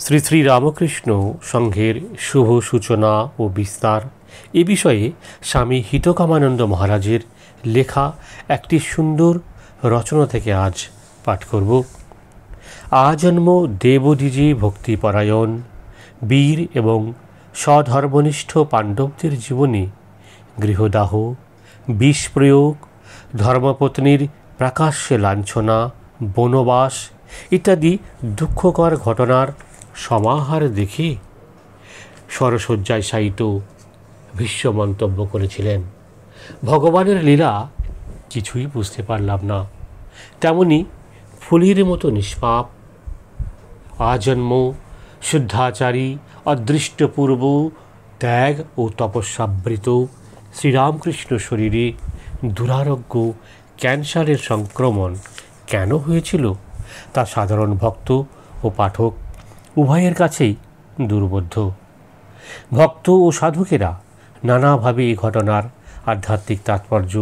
শ্রী শ্রী রামকৃষ্ণ সংঘের শুভ সূচনা ও বিস্তার এ বিষয়ে স্বামী হিতকামানন্দ মহারাজের লেখা একটি সুন্দর রচনা থেকে আজ পাঠ করব। আজন্ম দেবদ্বিজে ভক্তিপরায়ণ বীর এবং স্বধর্মনিষ্ঠ পাণ্ডবদের জীবনে গৃহদাহ, বিষ প্রয়োগ, ধর্মপত্নীর প্রকাশ্যে লাঞ্ছনা, বনবাস ইত্যাদি দুঃখকর ঘটনার সমাহার দেখে সরসজ্জায় শায়িত ভীষ্ম মন্তব্য করেছিলেন, ভগবানের লীলা কিছুই বুঝতে পারলাম না। তেমনি ফুলের মতো নিষ্পাপ, আজন্ম শুদ্ধাচারী, অদৃষ্টপূর্ব ত্যাগ ও তপস্যাবৃত শ্রীরামকৃষ্ণ শরীরে দুরারোগ্য ক্যান্সারের সংক্রমণ কেন হয়েছিল তা সাধারণ ভক্ত ও পাঠক উভয়ের কাছেই দুর্বোধ্য। ভক্ত ও সাধকেরা নানাভাবে এই ঘটনার আধ্যাত্মিক তাৎপর্য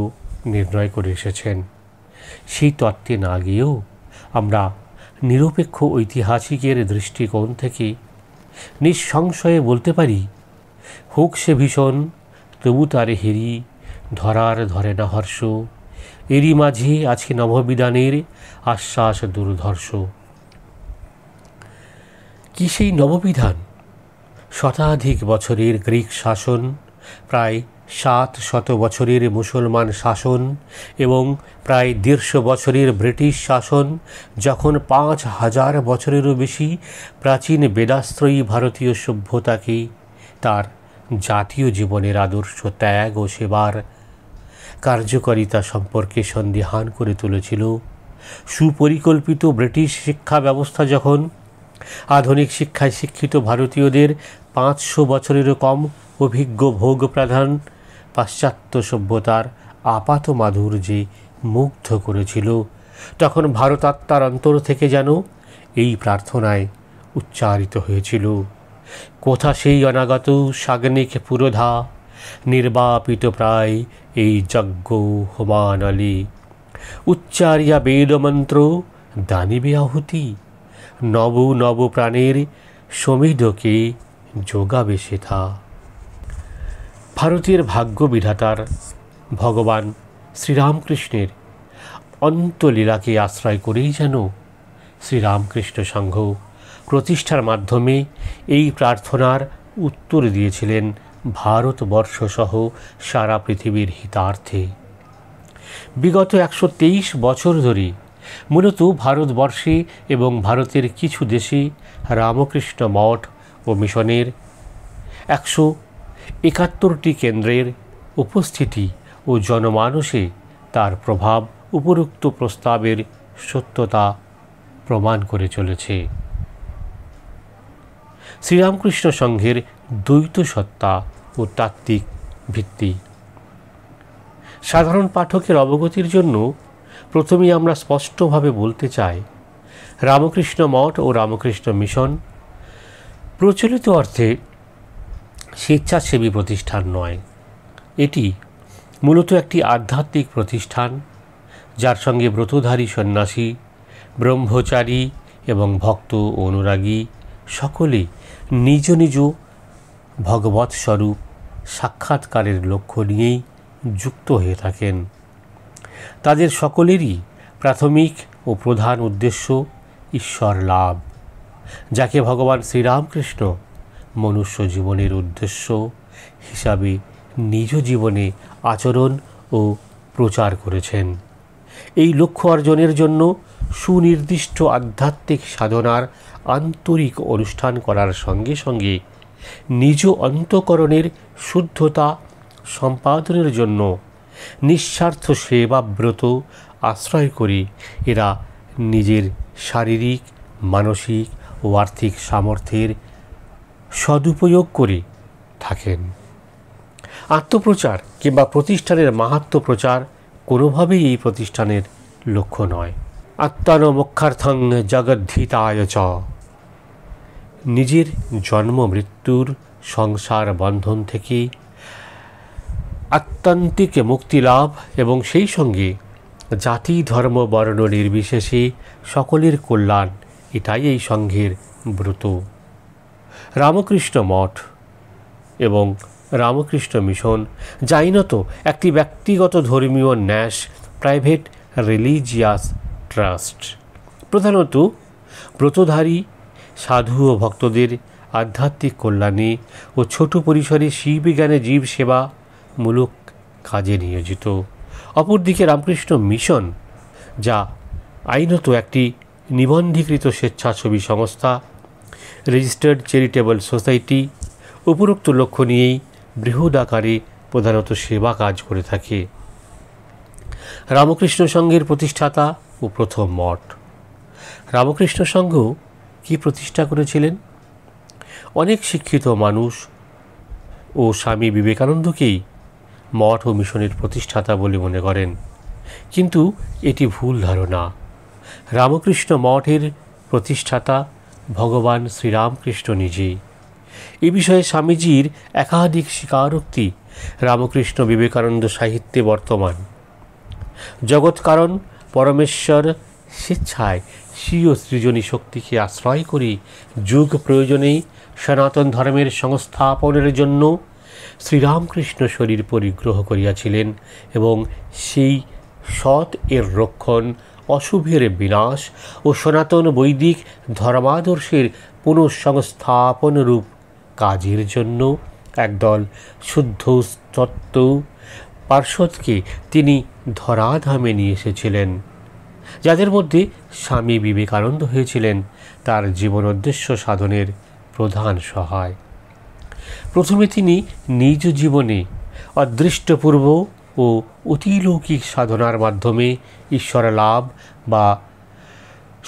নির্ণয় করে এসেছেন। সেই তত্ত্বে না গিয়েও আমরা নিরপেক্ষ ঐতিহাসিকের দৃষ্টিকোণ থেকে নিঃসংশয়ে বলতে পারি, হোক সে ভীষণ তবু তারে হেরি, ধরার ধরে না হর্ষ, এরই মাঝে আছে নববিধানের আশ্বাস দুর্ধর্ষ। কি সেই নববিধান? শতাধিক বছরের গ্রিক শাসন, প্রায় 700 বছরের মুসলমান শাসন এবং প্রায় 150 বছরের ব্রিটিশ শাসন, যখন 5000 বছরেরও বেশি প্রাচীন বেদাশ্রয়ী ভারতীয় সভ্যতাকে তার জাতীয় জীবনের আদর্শ ত্যাগ ও সেবার কার্যকারিতা সম্পর্কে সন্দিহান করে তুলেছিল, সুপরিকল্পিত ব্রিটিশ শিক্ষা ব্যবস্থা যখন আধুনিক শিক্ষায় শিক্ষিত ভারতীয়দের 500 বছরেরও কম অভিজ্ঞ ভোগ প্রধান পাশ্চাত্য সভ্যতার আপাত মাধুর্যে মুগ্ধ করেছিল, তখন ভারতাত্মার অন্তর থেকে যেন এই প্রার্থনায় উচ্চারিত হয়েছিল, কোথা সেই অনাগত সাগ্নিক পুরোধা, নির্বাপিত প্রায় এই যজ্ঞ হোমানলে, উচ্চারিয়া বেদমন্ত্র দানিবে আহুতি, নব নব প্রাণের সমিধকে যোগাবে সেথা। ভারতের ভাগ্য বিধাতার ভগবান শ্রীরামকৃষ্ণের অন্তলীলাকে আশ্রয় করেই যেন শ্রীরামকৃষ্ণ সংঘ প্রতিষ্ঠার মাধ্যমে এই প্রার্থনার উত্তর দিয়েছিলেন ভারতবর্ষসহ সারা পৃথিবীর হিতার্থে। বিগত 123 বছর ধরে মূলত ভারতবর্ষে এবং ভারতের কিছু দেশে রামকৃষ্ণ মঠ ও মিশনের 171টি কেন্দ্রের উপস্থিতি ও জনমানসে তার প্রভাব উপরোক্ত প্রস্তাবের সত্যতা প্রমাণ করে চলেছে। শ্রীরামকৃষ্ণ সংঘের দ্বৈত সত্তা ও তাত্ত্বিক ভিত্তি সাধারণ পাঠকের অবগতির জন্য প্রথমেই আমরা স্পষ্টভাবে বলতে চাই, রামকৃষ্ণ মঠ ও রামকৃষ্ণ মিশন প্রচলিত অর্থে স্বেচ্ছাসেবী প্রতিষ্ঠান নয়। এটি মূলত একটি আধ্যাত্মিক প্রতিষ্ঠান, যার সঙ্গে ব্রতধারী সন্ন্যাসী, ব্রহ্মচারী এবং ভক্ত ও অনুরাগী সকলে নিজ নিজ ভগবৎ স্বরূপ সাক্ষাৎকারের লক্ষ্য নিয়েই যুক্ত হয়ে থাকেন। তাদের সকলেরই প্রাথমিক ও প্রধান উদ্দেশ্য ঈশ্বর লাভ, যাকে ভগবান শ্রীরামকৃষ্ণ মনুষ্য জীবনের উদ্দেশ্য হিসাবে নিজ জীবনে আচরণ ও প্রচার করেছেন। এই লক্ষ্য অর্জনের জন্য সুনির্দিষ্ট আধ্যাত্মিক সাধনার আন্তরিক অনুষ্ঠান করার সঙ্গে সঙ্গে নিজ অন্তঃকরণের শুদ্ধতা সম্পাদনের জন্য নিঃস্বার্থ সেবাব্রত আশ্রয় করে এরা নিজের শারীরিক, মানসিক ও আর্থিক সামর্থ্যের সদুপয়োগ করে থাকেন। আত্মপ্রচার কিংবা প্রতিষ্ঠানের মাহাত্ম্য প্রচার কোনোভাবেই এই প্রতিষ্ঠানের লক্ষ্য নয়। আত্মানমোক্ষার্থং জগদ্ধিতায় চ, নিজের জন্ম মৃত্যুর সংসার বন্ধন থেকে আত্যন্তিক মুক্তিলাভ এবং সেই সঙ্গে জাতি ধর্ম বর্ণ নির্বিশেষে সকলের কল্যাণ, এটাই এই সংঘের ব্রত। রামকৃষ্ণ মঠ এবং রামকৃষ্ণ মিশন যাইনত একটি ব্যক্তিগত ধর্মীয় ন্যাস প্রাইভেট রিলিজিয়াস ট্রাস্ট, প্রধানত ব্রতধারী সাধু ও ভক্তদের আধ্যাত্মিক কল্যাণে ও ছোট পরিসরে শিবজ্ঞানে জীব সেবামূলক কাজে নিয়োজিত। অপরদিকে রামকৃষ্ণ মিশন, যা আইনত একটি নিবন্ধীকৃত স্বেচ্ছাসেবী সংস্থা, রেজিস্টার্ড চ্যারিটেবল সোসাইটি, উপরোক্ত লক্ষ্য নিয়েই বৃহৎ আকারে প্রধানত সেবা কাজ করে থাকে। রামকৃষ্ণ সংঘের প্রতিষ্ঠাতা ও প্রথম মঠ। রামকৃষ্ণ সংঘ কি প্রতিষ্ঠা করেছিলেন? অনেক শিক্ষিত মানুষ ও স্বামী বিবেকানন্দকেই মঠ ও মিশনের প্রতিষ্ঠাতা বলে মনে করেন, কিন্তু এটি ভুল ধারণা। রামকৃষ্ণ মঠের প্রতিষ্ঠাতা ভগবান শ্রীরামকৃষ্ণ নিজেই। এ বিষয়ে স্বামীজির একাধিক স্বীকারোক্তি রামকৃষ্ণ বিবেকানন্দ সাহিত্যে বর্তমান। জগৎকারণ পরমেশ্বর স্বেচ্ছায় স্বীয় সৃজনী শক্তিকে আশ্রয় করে যুগ প্রয়োজনেই সনাতন ধর্মের সংস্থাপনের জন্য শ্রীরামকৃষ্ণ শরীর পরিগ্রহ করিয়াছিলেন এবং সেই সৎ এর রক্ষণ, অশুভের বিনাশ ও সনাতন বৈদিক ধর্মাদর্শের পুনঃসংস্থাপন রূপ কাজের জন্য একদল শুদ্ধ তত্ত্ব পার্ষদকে তিনি ধরাধামে নিয়ে এসেছিলেন, যাদের মধ্যে স্বামী বিবেকানন্দ হয়েছিলেন তার জীবনোদ্দেশ্য সাধনের প্রধান সহায়। প্রথমে তিনি নিজ জীবনে অদৃষ্টপূর্ব ও অতিলৌকিক সাধনার মাধ্যমে ঈশ্বর লাভ বা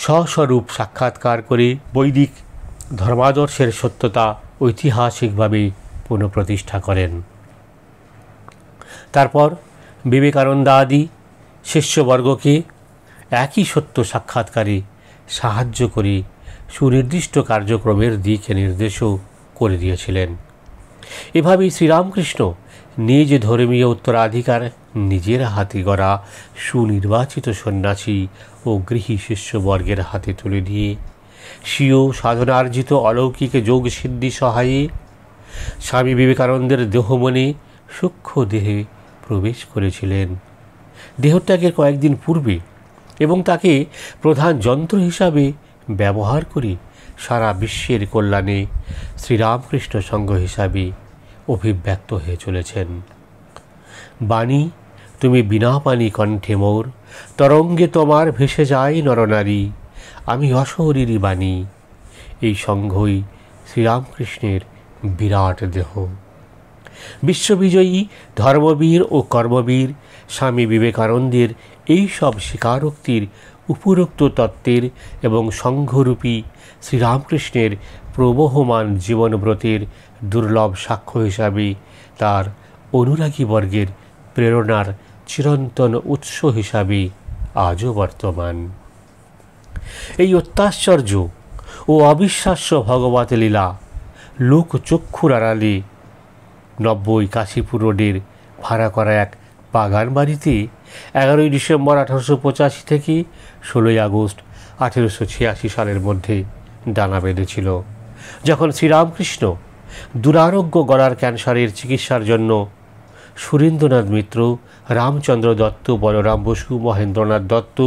স্বস্বরূপ সাক্ষাৎকার করে বৈদিক ধর্মাদর্শের সত্যতা ঐতিহাসিকভাবে পুনঃপ্রতিষ্ঠা করেন। তারপর বিবেকানন্দাদি শিষ্যবর্গকে একই সত্য সাক্ষাৎকারে সাহায্য করে সুনির্দিষ্ট কার্যক্রমের দিক নির্দেশও করে দিয়েছিলেন। এভাবেই শ্রীরামকৃষ্ণ নিজ ধর্মীয় উত্তরাধিকার নিজের হাতে গড়া সুনির্বাচিত সন্ন্যাসী ও গৃহী শিষ্যবর্গের হাতে তুলে দিয়ে স্বীয় সাধনার্জিত অলৌকিক যোগ সিদ্ধি সহায়ে স্বামী বিবেকানন্দের দেহমনে সূক্ষ্ম দেহে প্রবেশ করেছিলেন দেহত্যাগের কয়েকদিন পূর্বে, এবং তাকে প্রধান যন্ত্র হিসাবে ব্যবহার করে সারা বিশ্বের কল্যাণে শ্রীরামকৃষ্ণ সংঘ হিসাবে অভিব্যক্ত হয়ে চলেছেন। বাণী তুমি বিনা পানি কণ্ঠে মোর, তরঙ্গে তোমার ভেসে যায় নরনারী, আমি অশরীরী বাণী। এই সংঘই শ্রীরামকৃষ্ণের বিরাট দেহ। বিশ্ববিজয়ী ধর্মবীর ও কর্মবীর স্বামী বিবেকানন্দের এই সব স্বীকারোক্তির উপরোক্ত তত্ত্বের এবং সংঘরূপী শ্রীরামকৃষ্ণের প্রবহমান জীবনব্রতের দুর্লভ সাক্ষ্য হিসাবে তার অনুরাগী বর্গের প্রেরণার চিরন্তন উৎস হিসাবে আজও বর্তমান। এই অত্যাশ্চর্য ও অবিশ্বাস্য ভগবৎ লীলা লোকচক্ষুর আড়ালে 90 কাশীপুর রোডের ভাড়া করা এক বাগান বাড়িতে 11 ডিসেম্বর 1885 থেকে 16 আগস্ট 1886 সালের মধ্যে ডানা বেঁধেছিল, যখন শ্রীরামকৃষ্ণ দুরারোগ্য গলার ক্যান্সারের চিকিৎসার জন্য সুরেন্দ্রনাথ মিত্র, রামচন্দ্র দত্ত, বলরাম বসু, মহেন্দ্রনাথ দত্ত,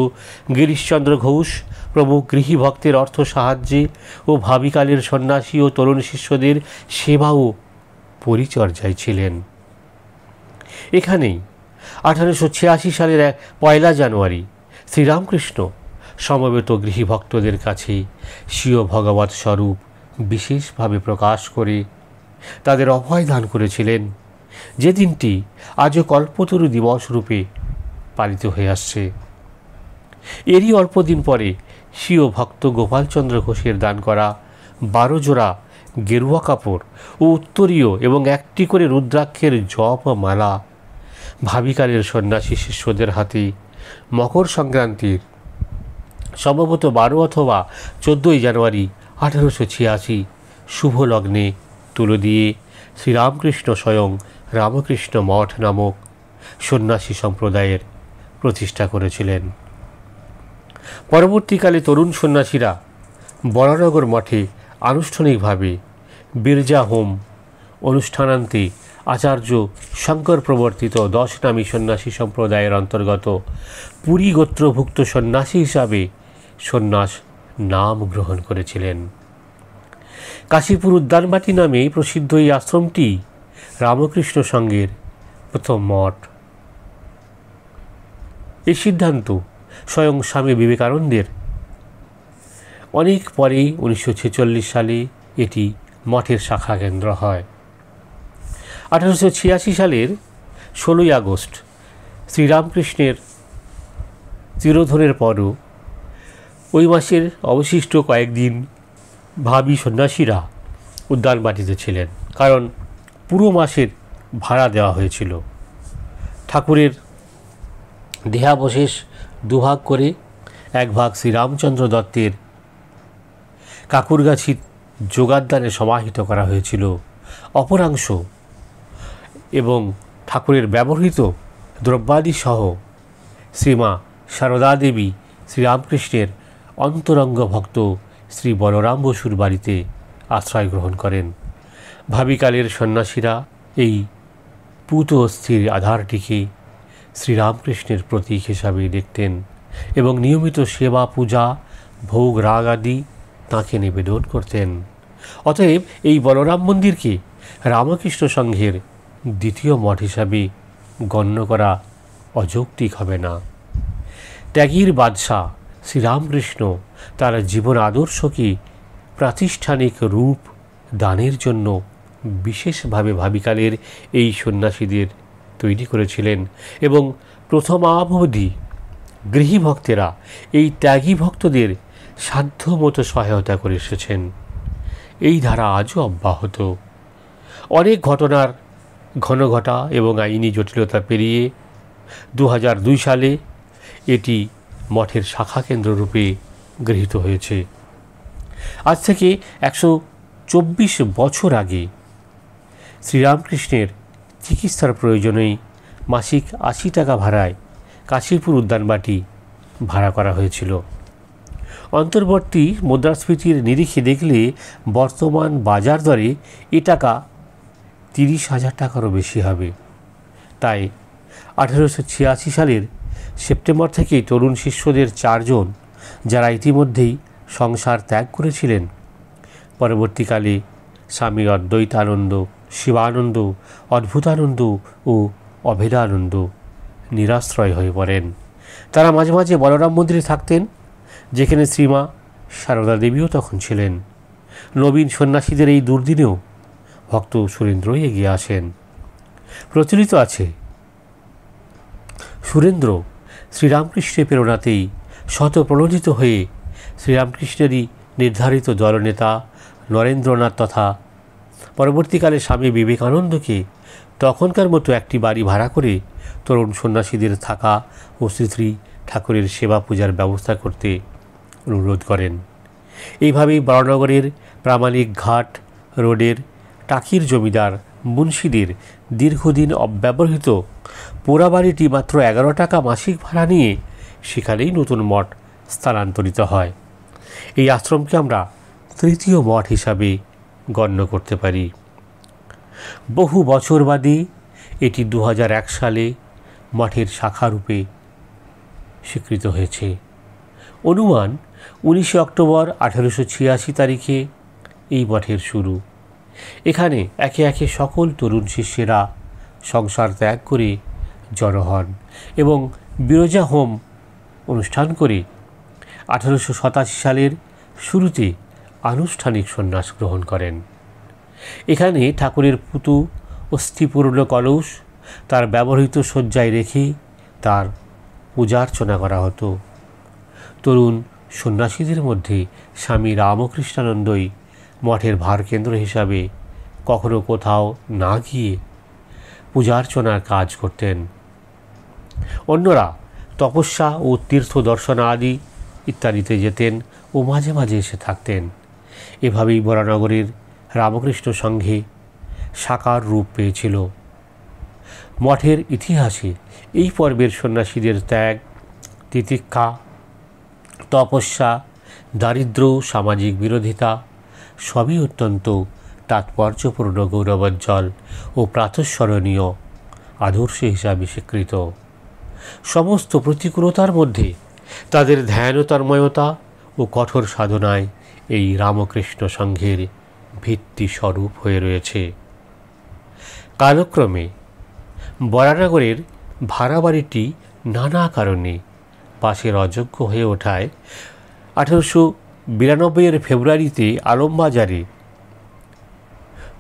গিরিশচন্দ্র ঘোষ প্রমুখ গৃহী ভক্তের অর্থ সাহায্যে ও ভাবিকালের সন্ন্যাসী ও তরুণ শিষ্যদের সেবা ও পরিচর্যায় ছিলেন। এখানেই 1886 সালের 1 জানুয়ারি শ্রীরামকৃষ্ণ সমবেত গৃহী ভক্তদের কাছে স্বীয় ভগবৎ স্বরূপ বিশেষভাবে প্রকাশ করে তাদের অভয় দান করেছিলেন, যে দিনটি আজও কল্পতরু দিবস রূপে পালিত হয়ে আসছে। এরই অল্প দিন পরে স্বীয় ভক্ত গোপালচন্দ্র ঘোষের দান করা 12 জোড়া গেরুয়া কাপড় ও উত্তরীয় এবং 1টি করে রুদ্রাক্ষের জপ মালা ভাবিকালের সন্ন্যাসী শিষ্যদের হাতে মকর সংক্রান্তির সম্ভবত 12 অথবা 14 জানুয়ারি 1886 শুভ লগ্নে তুলে দিয়ে শ্রীরামকৃষ্ণ স্বয়ং রামকৃষ্ণ মঠ নামক সন্ন্যাসী সম্প্রদায়ের প্রতিষ্ঠা করেছিলেন। পরবর্তীকালে তরুণ সন্ন্যাসীরা বরানগর মঠে আনুষ্ঠানিকভাবে বিরজা হোম অনুষ্ঠানান্তে আচার্য শঙ্কর প্রবর্তিত 10 নামী সন্ন্যাসী সম্প্রদায়ের অন্তর্গত পুরী গোত্রভুক্ত সন্ন্যাসী হিসাবে সন্ন্যাস নাম গ্রহণ করেছিলেন। কাশীপুর উদ্যানবাটি নামে প্রসিদ্ধ এই আশ্রমটি রামকৃষ্ণ সংঘের প্রথম মঠ। এই সিদ্ধান্ত স্বয়ং স্বামী বিবেকানন্দের। অনেক পরে 1946 সালে এটি মঠের শাখা কেন্দ্র হয়। 1886 সালের 16 আগস্ট শ্রীরামকৃষ্ণের চিরধনের পরও ওই মাসের অবশিষ্ট কয়েকদিন ভাবী সন্ন্যাসীরা উদ্যানবাটিতে ছিলেন, কারণ পুরো মাসের ভাড়া দেওয়া হয়েছিল। ঠাকুরের দেহাবশেষ দুভাগ করে এক ভাগ শ্রীরামচন্দ্র দত্তের কাকুরগাছির যোগাদানে সমাহিত করা হয়েছিল, অপরাংশ এবং ঠাকুরের ব্যবহৃত দ্রব্যাদি সহ শ্রীমা সারদা দেবী শ্রীরামকৃষ্ণের অন্তরঙ্গ ভক্ত শ্রী বলরাম বসুর বাড়িতে আশ্রয় গ্রহণ করেন। ভাবিকালের সন্ন্যাসীরা এই পুত অস্থির আধারটিকে শ্রীরামকৃষ্ণের প্রতীক হিসাবে দেখতেন এবং নিয়মিত সেবা, পূজা, ভোগ, রাগ আদি তাঁকে নিবেদন করতেন। অতএব এই বলরাম মন্দিরকে রামকৃষ্ণ সংঘের দ্বিতীয় মঠ হিসাবে গণ্য করা অযৌক্তিক হবে না। ত্যাগীর বাদশাহ শ্রীরামকৃষ্ণ তার জীবন আদর্শকে প্রাতিষ্ঠানিক রূপ দানের জন্য বিশেষভাবে ভাবিকালের এই সন্ন্যাসীদের তৈরি করেছিলেন এবং প্রথমাবধি গৃহী ভক্তেরা এই ত্যাগী ভক্তদের সাধ্যমতো সহায়তা করে এসেছেন। এই ধারা আজও অব্যাহত। অনেক ঘটনার ঘনঘটা এবং আইনি জটিলতা পেরিয়ে 2002 সালে এটি মঠের শাখা কেন্দ্র রূপে গৃহীত হয়েছে। আজ থেকে 124 বছর আগে শ্রীরামকৃষ্ণের চিকিৎসার প্রয়োজনেই মাসিক 80 টাকা ভাড়ায় কাশীপুর উদ্যানবাটি ভাড়া করা হয়েছিল। অন্তর্বর্তী মুদ্রাস্ফীতির নিরিখে দেখলে বর্তমান বাজার দরে এ টাকা 30,000 টাকারও বেশি হবে। তাই 1886 সালের সেপ্টেম্বর থেকেই তরুণ শিষ্যদের 4 জন, যারা ইতিমধ্যেই সংসার ত্যাগ করেছিলেন, পরবর্তীকালে স্বামী অদ্বৈতানন্দ, শিবানন্দ, অদ্ভুতানন্দ ও অভেদানন্দ নিরাশ্রয় হয়ে পড়েন। তারা মাঝে মাঝে বলরাম মন্দিরে থাকতেন, যেখানে শ্রীমা সারদা দেবীও তখন ছিলেন। নবীন সন্ন্যাসীদের এই দুর্দিনেও ভক্ত সুরেন্দ্রই এগিয়ে আসেন। প্রচলিত আছে, সুরেন্দ্র শ্রীরামকৃষ্ণের প্রেরণাতেই শতপ্রণোদিত হয়ে শ্রীরামকৃষ্ণেরই নির্ধারিত দলনেতা নরেন্দ্রনাথ তথা পরবর্তীকালে স্বামী বিবেকানন্দকে তখনকার মতো একটি বাড়ি ভাড়া করে তরুণ সন্ন্যাসীদের থাকা ও শ্রী ঠাকুরের সেবা পূজার ব্যবস্থা করতে অনুরোধ করেন। এইভাবেই বরানগরের প্রামাণিক ঘাট রোডের টাকির জমিদার মুন্সিদের দীর্ঘদিন অব্যবহৃত পোড়াবাড়িটি মাত্র 11 টাকা মাসিক ভাড়া নিয়ে সেখানেই নতুন মঠ স্থানান্তরিত হয়। এই আশ্রমকে আমরা তৃতীয় মঠ হিসাবে গণ্য করতে পারি। বহু বছর বাদে এটি 2001 সালে মঠের শাখারূপে স্বীকৃত হয়েছে। অনুমান 19 অক্টোবর 1886 তারিখে এই মঠের শুরু। এখানে একে একে সকল তরুণ শিষ্যেরা সংসার ত্যাগ করে জড়ো হন এবং বিরজা হোম অনুষ্ঠান করে 1887 সালের শুরুতে আনুষ্ঠানিক সন্ন্যাস গ্রহণ করেন। এখানে ঠাকুরের পুতু অস্থিপূর্ণ কলস তার ব্যবহৃত শয্যায় রেখে তার পূজার্চনা করা হতো। তরুণ সন্ন্যাসীদের মধ্যে স্বামী রামকৃষ্ণানন্দই মঠের ভারকেন্দ্র হিসাবে কখনো কোথাও না গিয়ে পূজার্চনার কাজ করতেন। অন্যরা তপস্যা ও তীর্থ দর্শন আদি ইত্যাদিতে যেতেন ও মাঝে মাঝে এসে থাকতেন। এভাবেই বরানগরের রামকৃষ্ণ সংঘে সাকার রূপ পেয়েছিল। মঠের ইতিহাসে এই পর্বের সন্ন্যাসীদের ত্যাগ, তিতিক্ষা, তপস্যা, দারিদ্র্য, সামাজিক বিরোধিতা সবই অত্যন্ত তাৎপর্যপূর্ণ, গৌরবোজ্জ্বল ও প্রাতঃস্মরণীয় আদর্শ হিসাবে স্বীকৃত। সমস্ত প্রতিকূলতার মধ্যে তাদের ধ্যান ও তন্ময়তা ও কঠোর সাধনায় এই রামকৃষ্ণ সংঘের ভিত্তি স্বরূপ হয়ে রয়েছে। কালক্রমে বরানগরের ভাড়া বাড়িটি নানা কারণে পাশের অযোগ্য হয়ে ওঠায় 1892 ফেব্রুয়ারিতে আলমবাজারে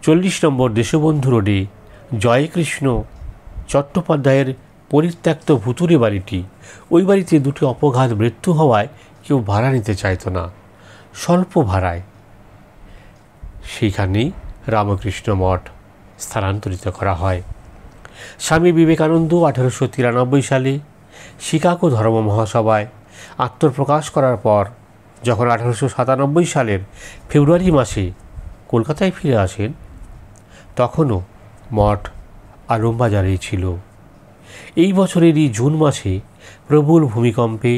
40 নম্বর দেশবন্ধু রোডে জয়কৃষ্ণ চট্টোপাধ্যায়ের পরিত্যক্ত ভুতুরে বাড়িটি, ওই বাড়িতে দুটি অপঘাত মৃত্যু হওয়ায় কেউ ভাড়া নিতে চাইত না, স্বল্প ভাড়ায় সেইখানেই রামকৃষ্ণ মঠ স্থানান্তরিত করা হয়। স্বামী বিবেকানন্দ 1893 সালে শিকাগো ধর্ম মহাসভায় আত্মপ্রকাশ করার পর যখন 1897 সালের ফেব্রুয়ারি মাসে কলকাতায় ফিরে আসেন, তখনও মঠ আলমবাজারেই ছিল। এই বছরেরই জুন মাসে প্রবল ভূমিকম্পে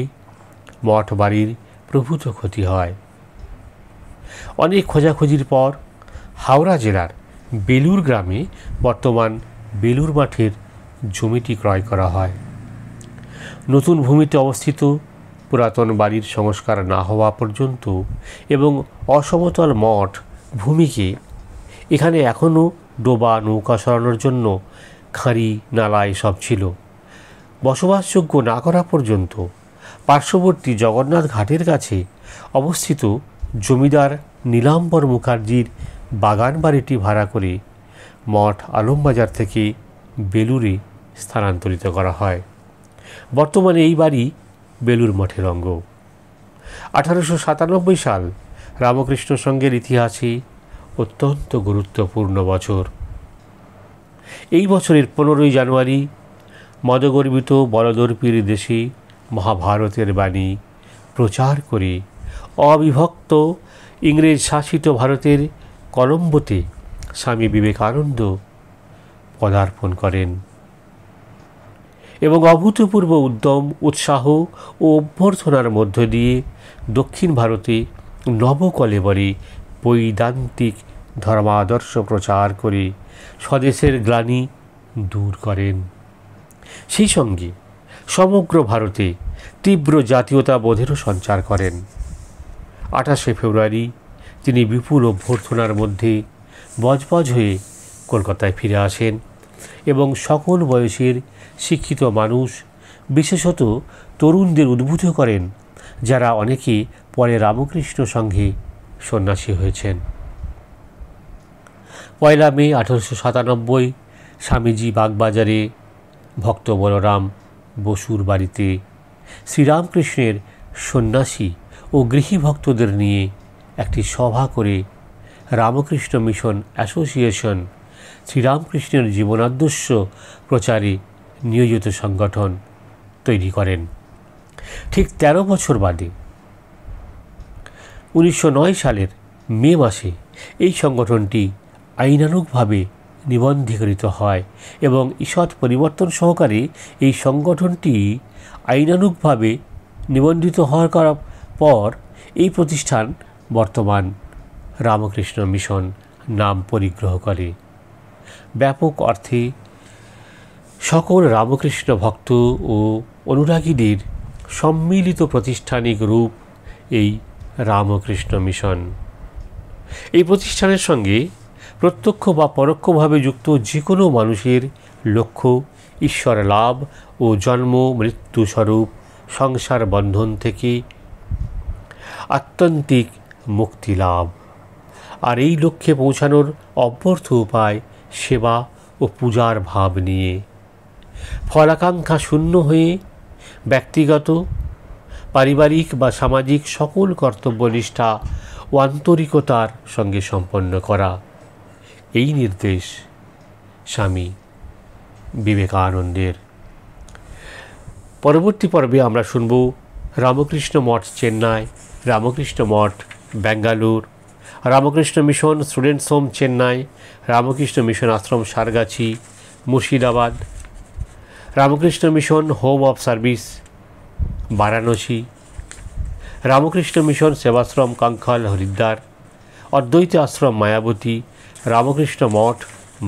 মঠ বাড়ির প্রভূত ক্ষতি হয়। অনেক খোঁজাখুঁজির পর হাওড়া জেলার বেলুর গ্রামে বর্তমান বেলুর মাঠের জমিটি ক্রয় করা হয়। নতুন ভূমিতে অবস্থিত পুরাতন বাড়ির সংস্কার না হওয়া পর্যন্ত এবং অসমতল মঠ ভূমিকে এখানে এখনও ডোবা নৌকা সরানোর জন্য খাঁড়ি নালা এসব ছিল বসবাসযোগ্য না করা পর্যন্ত পার্শ্ববর্তী জগন্নাথ ঘাটের কাছে অবস্থিত জমিদার নীলাম্বর মুখার্জির বাগান বাড়িটি ভাড়া করে মঠ আলমবাজার থেকে বেলুরে স্থানান্তরিত করা হয়। বর্তমানে এই বাড়ি বেলুর মঠের অঙ্গ। 1897 সাল রামকৃষ্ণ সংঘের ইতিহাসে অত্যন্ত গুরুত্বপূর্ণ বছর। এই বছরের 15 জানুয়ারি মদগর্বিত বলদর্পীর দেশে মহাভারতের বাণী প্রচার করে অবিভক্ত ইংরেজ শাসিত ভারতের কলম্বোতে স্বামী বিবেকানন্দ পদার্পণ করেন এবং অভূতপূর্ব উদ্যম, উৎসাহ ও অভ্যর্থনার মধ্য দিয়ে দক্ষিণ ভারতে নবকলেবরে বৈদান্তিক ধর্মাদর্শ প্রচার করে স্বদেশের গ্লানি দূর করেন। সেই সঙ্গে সমগ্র ভারতে তীব্র জাতীয়তাবোধেরও সঞ্চার করেন। 28 ফেব্রুয়ারি তিনি বিপুল অভ্যর্থনার মধ্যে বজবজ হয়ে কলকাতায় ফিরে আসেন এবং সকল বয়সের শিক্ষিত মানুষ, বিশেষত তরুণদের উদ্বুদ্ধ করেন, যারা অনেকে পরে রামকৃষ্ণ সংঘে সন্ন্যাসী হয়েছেন। 1 মে 1897 স্বামীজি বাগবাজারে ভক্ত বলরাম বসুর বাড়িতে শ্রীরামকৃষ্ণের সন্ন্যাসী ও গৃহী ভক্তদের নিয়ে একটি সভা করে রামকৃষ্ণ মিশন অ্যাসোসিয়েশন শ্রীরামকৃষ্ণের জীবনাদর্শ প্রচারে নিয়োজিত সংগঠন তৈরি করেন। ঠিক 13 বছর বাদে 1909 সালের মে মাসে এই সংগঠনটি আইনানুগভাবে নিবন্ধীকৃত হয় এবং ঈষৎ পরিবর্তন সহকারে এই সংগঠনটি আইনানুগভাবে নিবন্ধিত হওয়ার পর এই প্রতিষ্ঠান বর্তমান রামকৃষ্ণ মিশন নাম পরিগ্রহ করে। ব্যাপক অর্থে সকল রামকৃষ্ণ ভক্ত ও অনুরাগীদের সম্মিলিত প্রাতিষ্ঠানিক রূপ এই রামকৃষ্ণ মিশন। এই প্রতিষ্ঠানের সঙ্গে প্রত্যক্ষ বা পরোক্ষভাবে যুক্ত যে কোনো মানুষের লক্ষ্য ঈশ্বর লাভ ও জন্ম মৃত্যু স্বরূপ সংসার বন্ধন থেকে আত্যন্তিক মুক্তি লাভ। আর এই লক্ষ্যে পৌঁছানোর অব্যর্থ উপায় সেবা ও পূজার ভাব নিয়ে ফলাকাঙ্ক্ষা শূন্য হয়ে ব্যক্তিগত, পারিবারিক বা সামাজিক সকল কর্তব্যনিষ্ঠা ও আন্তরিকতার সঙ্গে সম্পন্ন করা, এই নির্দেশ স্বামী বিবেকানন্দের। পরবর্তী পর্বে আমরা শুনব Ramakrishna Math Chennai, Ramakrishna Math Bangalore, Ramakrishna Mission Students Home Chennai, Ramakrishna Mission Ashrama Sargachhi Murshidabad, Ramakrishna Mission Home of Service Varanasi, Ramakrishna Mission Sevashrama Kankhal Haridwar অদ্বৈত Ashrama Mayavati, Ramakrishna Math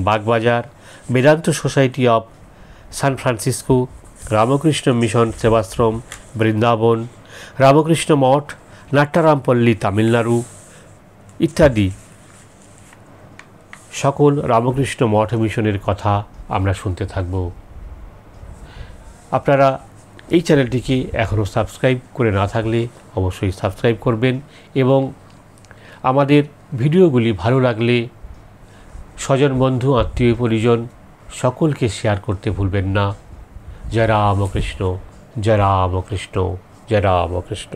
Bagbazar, Vedanta Society of San Francisco, Ramakrishna Mission Sevashrama Vrindavan, Ramakrishna Math Natarampalli Tamil Nadu ইত্যাদি সকল রামকৃষ্ণ মঠ মিশনের কথা আমরা শুনতে থাকব। আপনারা এই চ্যানেলটিকে এখনও সাবস্ক্রাইব করে না থাকলে অবশ্যই সাবস্ক্রাইব করবেন এবং আমাদের ভিডিওগুলি ভালো লাগলে স্বজন বন্ধু আত্মীয় পরিজন সকলকে শেয়ার করতে ভুলবেন না। জয় রামকৃষ্ণ, জয় রামকৃষ্ণ, জয় রামকৃষ্ণ।